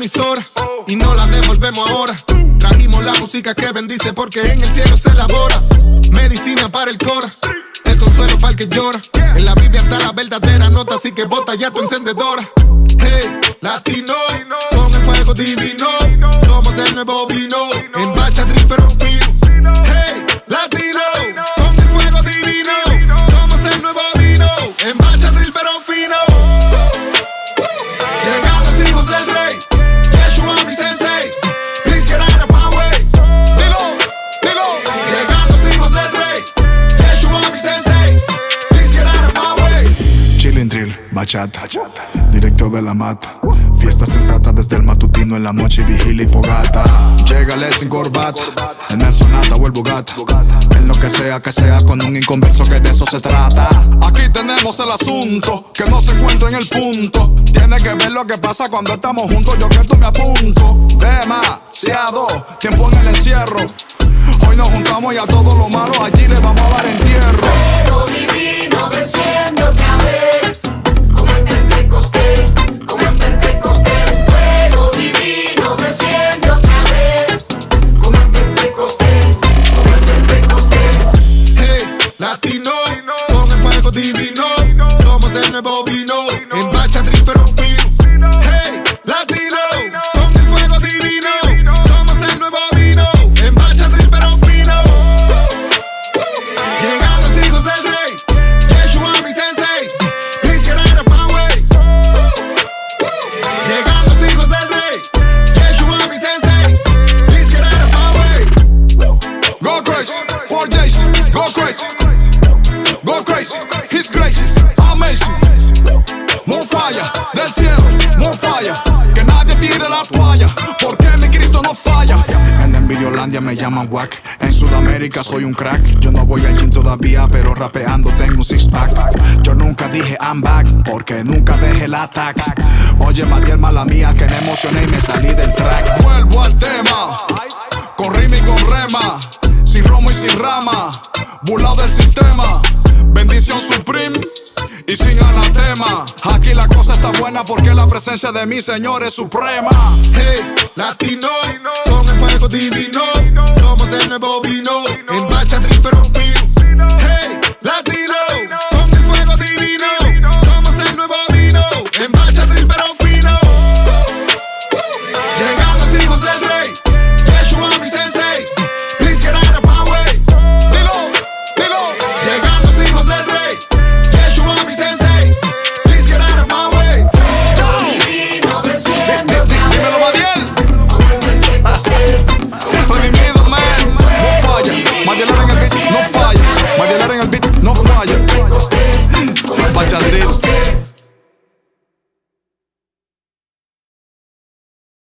emisora y no la devolvemos ahora. Trajimos la música que bendice porque en el cielo se elabora. Medicina para el cora, el consuelo para el que llora. En la Biblia está la verdadera nota, así que bota ya tu encendedora. Hey, latino, con el fuego divino. Somos el nuevo vino, en bachatril pero fino. Hey, latino, con el fuego divino. Somos el nuevo vino, en bachatril pero fino. Llegan los hijos del rey, Yeshua mi sensei. Please get out of my way. Dilo, dilo. Llegan los hijos del rey, Yeshua mi sensei. Please get out of my way. Chillin' drill, bachata, directo de la mata. Fiesta sensata desde el matutino en la noche, vigilia y fogata. Llegale sin corbata, en el Sonata o el Bugatti. En lo que sea con un inconverso que de eso se trata. Aquí tenemos el asunto, que no se encuentra en el punto. Tiene que ver lo que pasa cuando estamos juntos, yo que tú me apunto. Demasiado tiempo en el encierro. Hoy nos juntamos y a todo lo malo allí le vamos a dar entierro. Fuego divino desciende otra vez, como en Pentecostés, como en Pentecostés. Fuego divino desciende otra vez, como en Pentecostés, como en Pentecostés. Hey, latino, con el fuego divino. Somos el nuevo vino, en bachatril pero fino. Hey, latino, con el fuego divino. Somos el nuevo vino, en bachatril pero fino. Llegan los hijos del rey, Yeshua mi sensei. Please get out of my way. Llegan los hijos del rey, Yeshua mi sensei. Please get out of my way. Go crazy, 4 days, go crazy. Go crazy, His grace, amazing. More fire, del cielo, more fire. Que nadie tire la toalla, porque mi Cristo no falla. En Envidiolandia me llaman wack. En Sudamérica soy un crack. Yo no voy al gym todavía, pero rapeando tengo un six pack. Yo nunca dije I'm back, porque nunca dejé el attack. Oye, Matiel, mala mía, que me emocioné y me salí del track. Vuelvo al tema, con rima y con rema. Sin romo y sin rama, burlado del sistema. Bendición supreme y sin anatema. Aquí la cosa está buena porque la presencia de mi Señor es suprema. Hey, latino, con el fuego divino. Somos el nuevo vino, en bachatril pero fino. Hey, latino, con el fuego divino. Somos el nuevo vino, en bachatril pero fino. Llegan los hijos del rey, Yeshua mi sensei. Please get out of my way. Dilo, dilo. Llegan los hijos del rey, Yeshua mi sensei. Please get out of my way. Fuego divino desciende otra Dímelo, vez, Matiel. como en Pentecostés. Redimido, man, no falla. Madielar en el beat, no falla. Madielar en el beat, no falla. Bachadril.